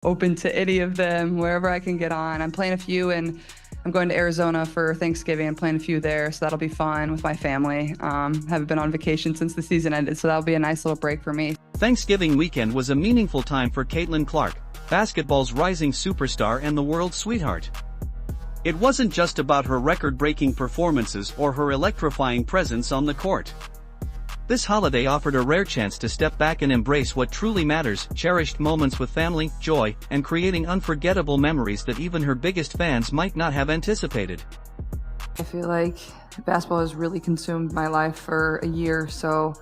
open to any of them, wherever I can get on. I'm playing a few, and I'm going to Arizona for Thanksgiving. I'm playing a few there, so that'll be fun with my family. Haven't been on vacation since the season ended, so that'll be a nice little break for me. Thanksgiving weekend was a meaningful time for Caitlin Clark, basketball's rising superstar and the world's sweetheart. It wasn't just about her record-breaking performances or her electrifying presence on the court. This holiday offered a rare chance to step back and embrace what truly matters: cherished moments with family, joy, and creating unforgettable memories that even her biggest fans might not have anticipated. I feel like basketball has really consumed my life for a year, so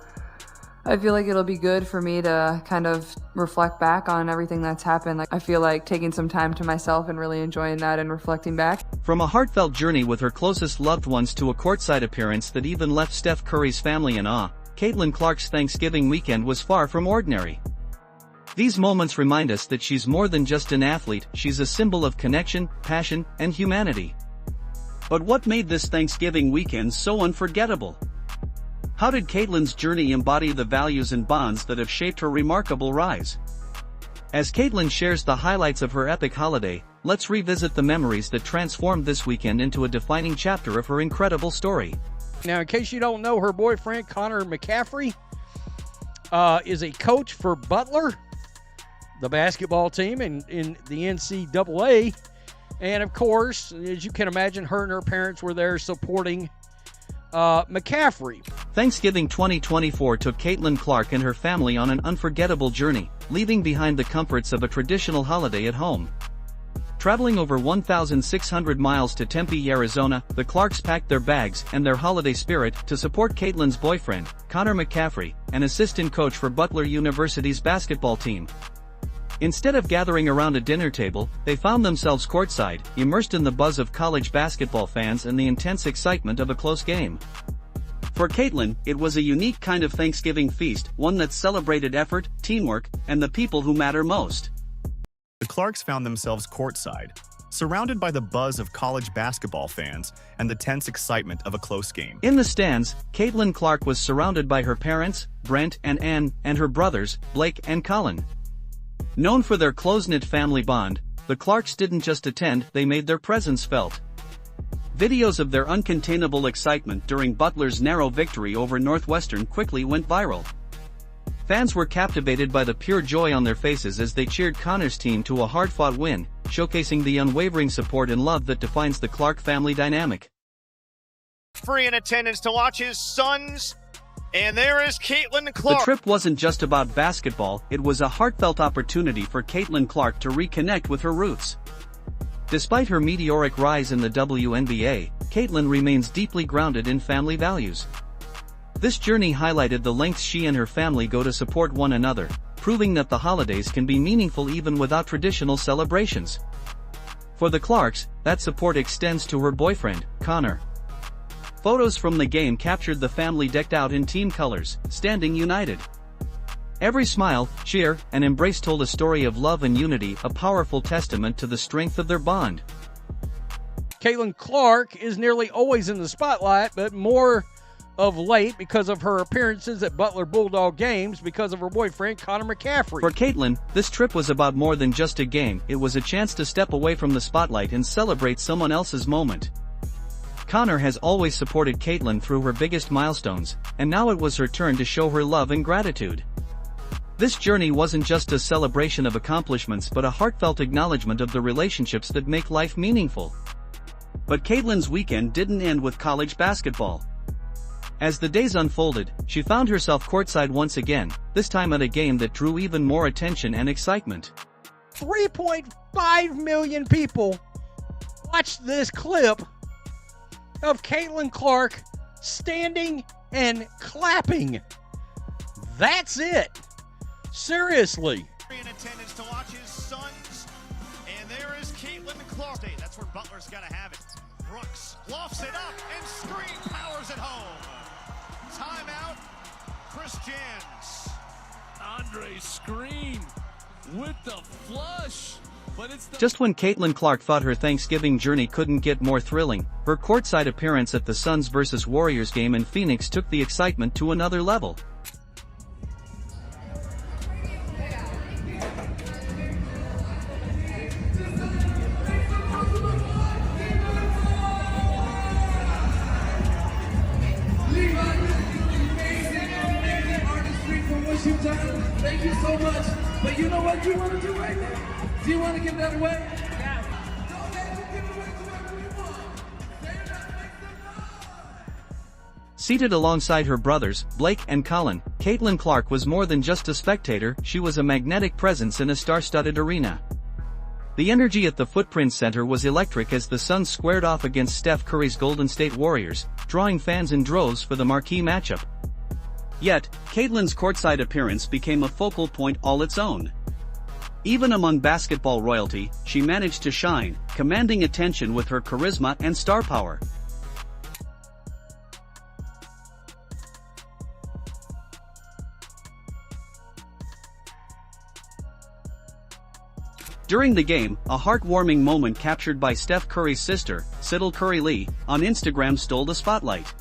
I feel like it'll be good for me to kind of reflect back on everything that's happened. I feel like taking some time to myself and really enjoying that and reflecting back. From a heartfelt journey with her closest loved ones to a courtside appearance that even left Steph Curry's family in awe, Caitlin Clark's Thanksgiving weekend was far from ordinary. These moments remind us that she's more than just an athlete, she's a symbol of connection, passion, and humanity. But what made this Thanksgiving weekend so unforgettable? How did Caitlin's journey embody the values and bonds that have shaped her remarkable rise? As Caitlin shares the highlights of her epic holiday, let's revisit the memories that transformed this weekend into a defining chapter of her incredible story. Now, in case you don't know, her boyfriend, Connor McCaffrey, is a coach for Butler, the basketball team in the NCAA. And, of course, as you can imagine, her and her parents were there supporting McCaffrey. Thanksgiving 2024 took Caitlin Clark and her family on an unforgettable journey, leaving behind the comforts of a traditional holiday at home. Traveling over 1,600 miles to Tempe, Arizona, the Clarks packed their bags and their holiday spirit to support Caitlin's boyfriend, Connor McCaffrey, an assistant coach for Butler University's basketball team. Instead of gathering around a dinner table, they found themselves courtside, immersed in the buzz of college basketball fans and the intense excitement of a close game. For Caitlin, it was a unique kind of Thanksgiving feast, one that celebrated effort, teamwork, and the people who matter most. The Clarks found themselves courtside, surrounded by the buzz of college basketball fans and the tense excitement of a close game. In the stands, Caitlin Clark was surrounded by her parents, Brent and Ann, and her brothers, Blake and Colin. Known for their close-knit family bond, the Clarks didn't just attend, they made their presence felt. Videos of their uncontainable excitement during Butler's narrow victory over Northwestern quickly went viral. Fans were captivated by the pure joy on their faces as they cheered Connor's team to a hard-fought win, showcasing the unwavering support and love that defines the Clark family dynamic. Free in attendance to watch his sons, and there is Caitlin Clark. The trip wasn't just about basketball, it was a heartfelt opportunity for Caitlin Clark to reconnect with her roots. Despite her meteoric rise in the WNBA, Caitlin remains deeply grounded in family values. This journey highlighted the lengths she and her family go to support one another, proving that the holidays can be meaningful even without traditional celebrations. For the Clarks, that support extends to her boyfriend, Connor. Photos from the game captured the family decked out in team colors, standing united. Every smile, cheer, and embrace told a story of love and unity, a powerful testament to the strength of their bond. Caitlin Clark is nearly always in the spotlight, but more of late because of her appearances at Butler Bulldog games because of her boyfriend, Connor McCaffrey. For Caitlin, this trip was about more than just a game, it was a chance to step away from the spotlight and celebrate someone else's moment. Connor has always supported Caitlin through her biggest milestones, and now it was her turn to show her love and gratitude. This journey wasn't just a celebration of accomplishments but a heartfelt acknowledgement of the relationships that make life meaningful. But Caitlin's weekend didn't end with college basketball. As the days unfolded, she found herself courtside once again, this time at a game that drew even more attention and excitement. 3.5 million people watched this clip of Caitlin Clark standing and clapping. That's it. Seriously. In attendance to watch his sons, and there is Caitlin Clark. That's where Butler's got to have it. Brooks lofts it up, and Screen powers it home. Timeout, Chris Jans. Andre Screen with the flush. But it's Just when Caitlin Clark thought her Thanksgiving journey couldn't get more thrilling, her courtside appearance at the Suns vs. Warriors game in Phoenix took the excitement to another level. Do you want to give that away? Yes. Don't let me give it away to everyone. Say it up, make some noise. Seated alongside her brothers, Blake and Colin, Caitlin Clark was more than just a spectator, she was a magnetic presence in a star-studded arena. The energy at the Footprint Center was electric as the Suns squared off against Steph Curry's Golden State Warriors, drawing fans in droves for the marquee matchup. Yet, Caitlin's courtside appearance became a focal point all its own. Even among basketball royalty, she managed to shine, commanding attention with her charisma and star power. During the game, a heartwarming moment captured by Steph Curry's sister, Siddle Curry-Lee, on Instagram stole the spotlight.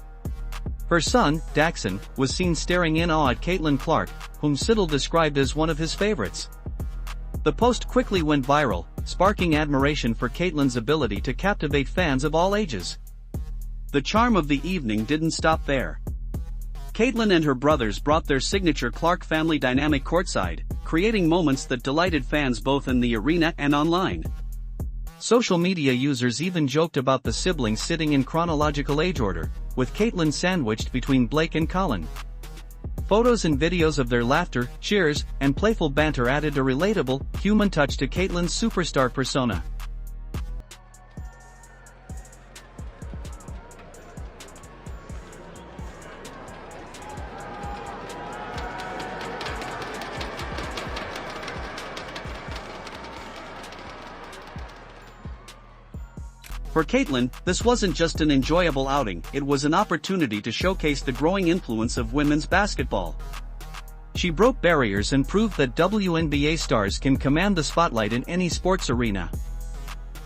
Her son, Daxon, was seen staring in awe at Caitlin Clark, whom Siddle described as one of his favorites. The post quickly went viral, sparking admiration for Caitlin's ability to captivate fans of all ages. The charm of the evening didn't stop there. Caitlin and her brothers brought their signature Clark family dynamic courtside, creating moments that delighted fans both in the arena and online. Social media users even joked about the siblings sitting in chronological age order, with Caitlin sandwiched between Blake and Colin. Photos and videos of their laughter, cheers, and playful banter added a relatable, human touch to Caitlin's superstar persona. For Caitlin, this wasn't just an enjoyable outing, it was an opportunity to showcase the growing influence of women's basketball. She broke barriers and proved that WNBA stars can command the spotlight in any sports arena.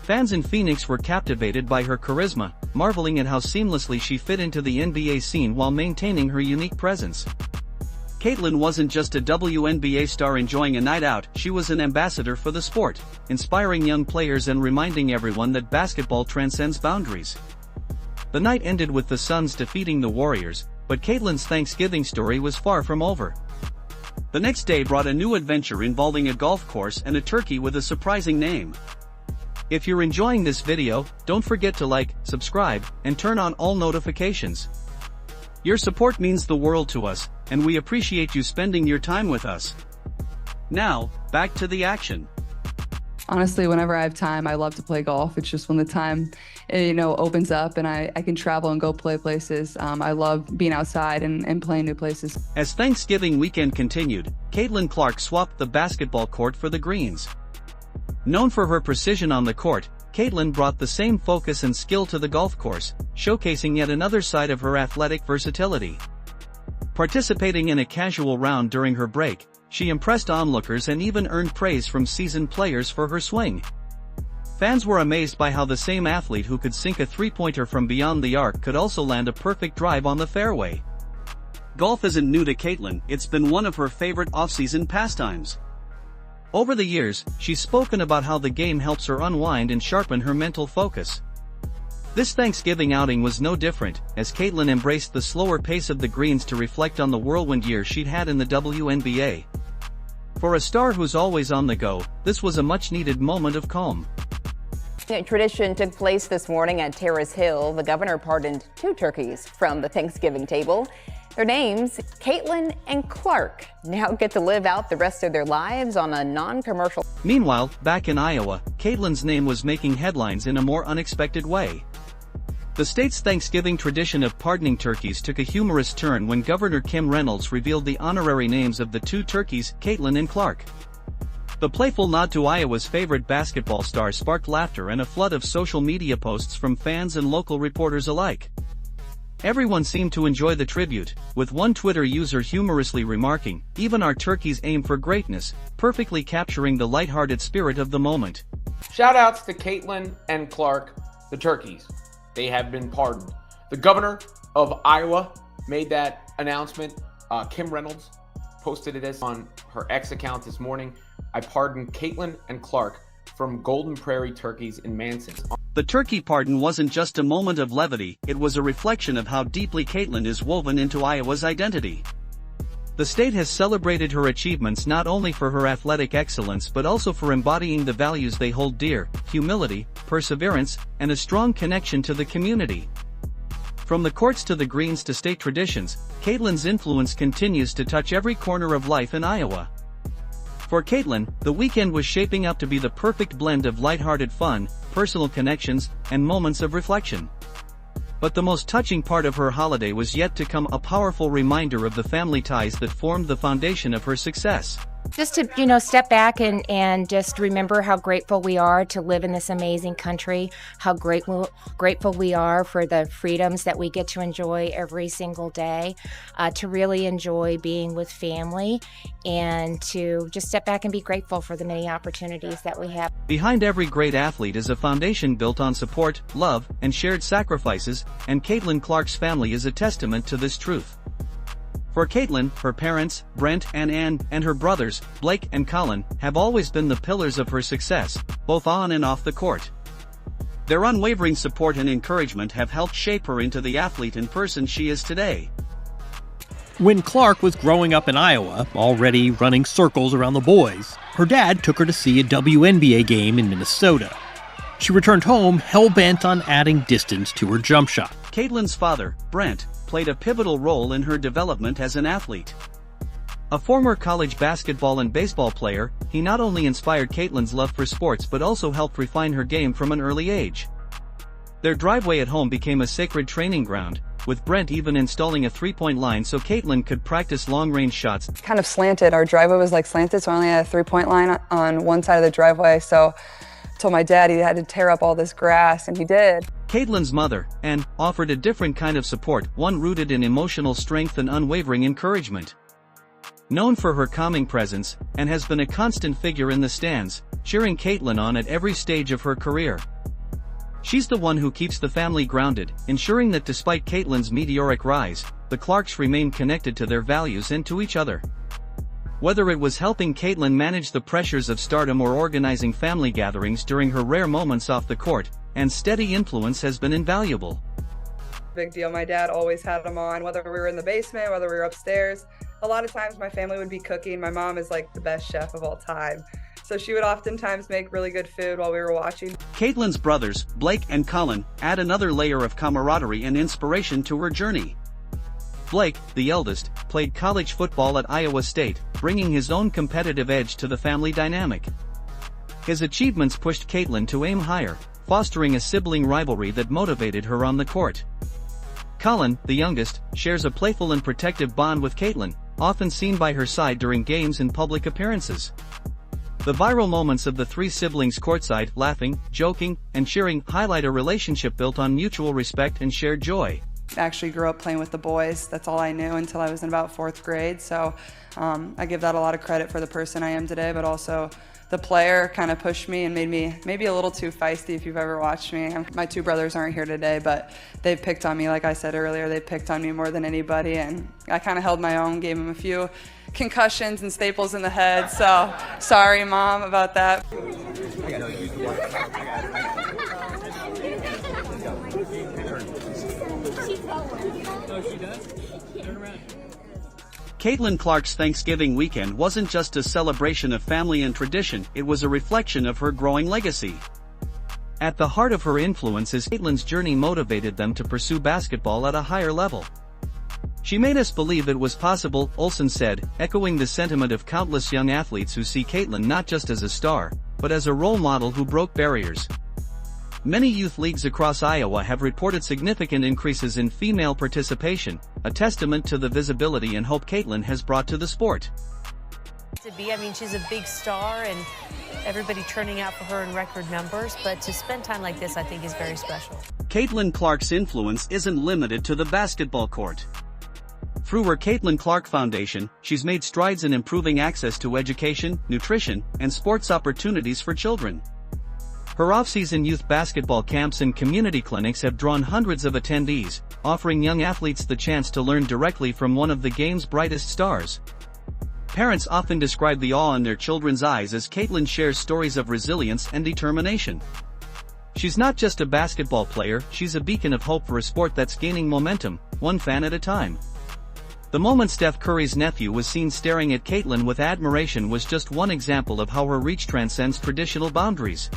Fans in Phoenix were captivated by her charisma, marveling at how seamlessly she fit into the NBA scene while maintaining her unique presence. Caitlin wasn't just a WNBA star enjoying a night out, she was an ambassador for the sport, inspiring young players and reminding everyone that basketball transcends boundaries. The night ended with the Suns defeating the Warriors, but Caitlin's Thanksgiving story was far from over. The next day brought a new adventure involving a golf course and a turkey with a surprising name. If you're enjoying this video, don't forget to like, subscribe, and turn on all notifications. Your support means the world to us, and we appreciate you spending your time with us. Now, back to the action. Honestly, whenever I have time, I love to play golf. It's just when the time, opens up and I can travel and go play places. I love being outside and playing new places. As Thanksgiving weekend continued, Caitlin Clark swapped the basketball court for the greens. Known for her precision on the court, Caitlin brought the same focus and skill to the golf course, showcasing yet another side of her athletic versatility. Participating in a casual round during her break, she impressed onlookers and even earned praise from seasoned players for her swing. Fans were amazed by how the same athlete who could sink a three-pointer from beyond the arc could also land a perfect drive on the fairway. Golf isn't new to Caitlin, it's been one of her favorite off-season pastimes. Over the years, she's spoken about how the game helps her unwind and sharpen her mental focus. This Thanksgiving outing was no different, as Caitlin embraced the slower pace of the greens to reflect on the whirlwind year she'd had in the WNBA. For a star who's always on the go, this was a much-needed moment of calm. Tradition took place this morning at Terrace Hill. The governor pardoned 2 turkeys from the Thanksgiving table. Their names, Caitlin and Clark, now get to live out the rest of their lives on a non-commercial. Meanwhile, back in Iowa, Caitlin's name was making headlines in a more unexpected way. The state's Thanksgiving tradition of pardoning turkeys took a humorous turn when Governor Kim Reynolds revealed the honorary names of the 2 turkeys, Caitlin and Clark. The playful nod to Iowa's favorite basketball star sparked laughter and a flood of social media posts from fans and local reporters alike. Everyone seemed to enjoy the tribute, with one Twitter user humorously remarking, "Even our turkeys aim for greatness," perfectly capturing the lighthearted spirit of the moment. Shoutouts to Caitlin and Clark, the turkeys. They have been pardoned. The governor of Iowa made that announcement. Kim Reynolds posted it on her X account this morning. I pardoned Caitlin and Clark from Golden Prairie Turkeys in Manson. The turkey pardon wasn't just a moment of levity, it was a reflection of how deeply Caitlin is woven into Iowa's identity. The state has celebrated her achievements not only for her athletic excellence but also for embodying the values they hold dear: humility, perseverance, and a strong connection to the community. From the courts to the greens to state traditions, Caitlin's influence continues to touch every corner of life in Iowa. For Caitlin, the weekend was shaping up to be the perfect blend of lighthearted fun, personal connections, and moments of reflection. But the most touching part of her holiday was yet to come: a powerful reminder of the family ties that formed the foundation of her success. Just to, step back and just remember how grateful we are to live in this amazing country, how grateful we are for the freedoms that we get to enjoy every single day, to really enjoy being with family, and to just step back and be grateful for the many opportunities that we have. Behind every great athlete is a foundation built on support, love, and shared sacrifices, and Caitlin Clark's family is a testament to this truth. For Caitlin, her parents, Brent and Ann, and her brothers, Blake and Colin, have always been the pillars of her success, both on and off the court. Their unwavering support and encouragement have helped shape her into the athlete and person she is today. When Clark was growing up in Iowa, already running circles around the boys, her dad took her to see a WNBA game in Minnesota. She returned home hell-bent on adding distance to her jump shot. Caitlin's father, Brent, played a pivotal role in her development as an athlete. A former college basketball and baseball player, he not only inspired Caitlin's love for sports but also helped refine her game from an early age. Their driveway at home became a sacred training ground, with Brent even installing a three-point line so Caitlin could practice long-range shots. Kind of slanted. Our driveway was like slanted, so I only had a three-point line on one side of the driveway. So I told my dad he had to tear up all this grass, and he did. Caitlin's mother, Ann, offered a different kind of support, one rooted in emotional strength and unwavering encouragement. Known for her calming presence, Ann has been a constant figure in the stands, cheering Caitlin on at every stage of her career. She's the one who keeps the family grounded, ensuring that despite Caitlin's meteoric rise, the Clarks remain connected to their values and to each other. Whether it was helping Caitlin manage the pressures of stardom or organizing family gatherings during her rare moments off the court, Ann's steady influence has been invaluable. Big deal. My dad always had them on, whether we were in the basement, whether we were upstairs. A lot of times my family would be cooking. My mom is like the best chef of all time, so she would oftentimes make really good food while we were watching. Caitlin's brothers, Blake and Colin, add another layer of camaraderie and inspiration to her journey. Blake, the eldest, played college football at Iowa State, bringing his own competitive edge to the family dynamic. His achievements pushed Caitlin to aim higher, fostering a sibling rivalry that motivated her on the court. Colin, the youngest, shares a playful and protective bond with Caitlin, often seen by her side during games and public appearances. The viral moments of the three siblings courtside, laughing, joking, and cheering, highlight a relationship built on mutual respect and shared joy. I actually grew up playing with the boys. That's all I knew until I was in about 4th grade, so I give that a lot of credit for the person I am today, but also the player kind of pushed me and made me maybe a little too feisty if you've ever watched me. My two brothers aren't here today, but they've picked on me, like I said earlier, they picked on me more than anybody, and I kind of held my own, gave them a few concussions and staples in the head, so sorry, Mom, about that. Caitlin Clark's Thanksgiving weekend wasn't just a celebration of family and tradition, it was a reflection of her growing legacy. At the heart of her influence is Caitlin's journey motivated them to pursue basketball at a higher level. She made us believe it was possible, Olsen said, echoing the sentiment of countless young athletes who see Caitlin not just as a star, but as a role model who broke barriers. Many youth leagues across Iowa have reported significant increases in female participation, a testament to the visibility and hope Caitlin has brought to the sport. She's a big star and everybody turning out for her in record numbers, but to spend time like this I think is very special. Caitlin Clark's influence isn't limited to the basketball court. Through her Caitlin Clark Foundation, she's made strides in improving access to education, nutrition, and sports opportunities for children. Her off-season youth basketball camps and community clinics have drawn hundreds of attendees, offering young athletes the chance to learn directly from one of the game's brightest stars. Parents often describe the awe in their children's eyes as Caitlin shares stories of resilience and determination. She's not just a basketball player, she's a beacon of hope for a sport that's gaining momentum, one fan at a time. The moment Steph Curry's nephew was seen staring at Caitlyn with admiration was just one example of how her reach transcends traditional boundaries.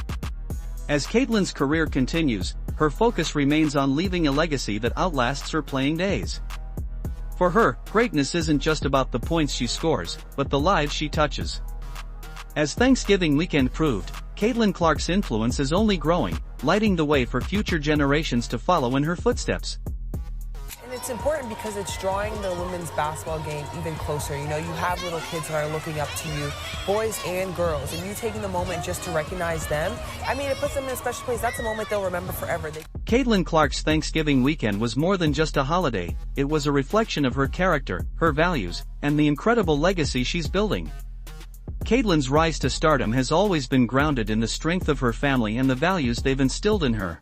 As Caitlyn's career continues, her focus remains on leaving a legacy that outlasts her playing days. For her, greatness isn't just about the points she scores, but the lives she touches. As Thanksgiving weekend proved, Caitlyn Clark's influence is only growing, lighting the way for future generations to follow in her footsteps. And it's important because it's drawing the women's basketball game even closer. You know, you have little kids that are looking up to you, boys and girls, and you taking the moment just to recognize them, I mean, it puts them in a special place. That's a moment they'll remember forever. Caitlyn Clark's Thanksgiving weekend was more than just a holiday, it was a reflection of her character, her values, and the incredible legacy she's building. Caitlyn's rise to stardom has always been grounded in the strength of her family and the values they've instilled in her.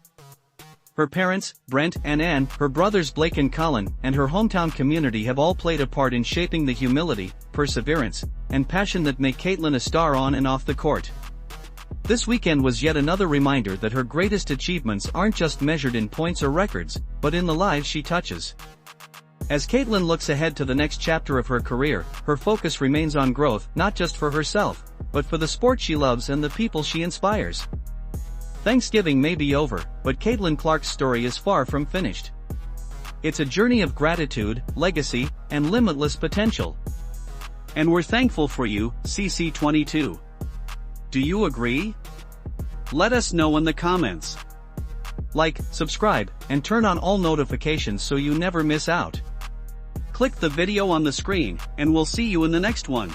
Her parents, Brent and Ann, her brothers Blake and Colin, and her hometown community have all played a part in shaping the humility, perseverance, and passion that make Caitlyn a star on and off the court. This weekend was yet another reminder that her greatest achievements aren't just measured in points or records, but in the lives she touches. As Caitlyn looks ahead to the next chapter of her career, her focus remains on growth, not just for herself, but for the sport she loves and the people she inspires. Thanksgiving may be over, but Caitlyn Clark's story is far from finished. It's a journey of gratitude, legacy, and limitless potential. And we're thankful for you, CC22. Do you agree? Let us know in the comments. Like, subscribe, and turn on all notifications so you never miss out. Click the video on the screen, and we'll see you in the next one.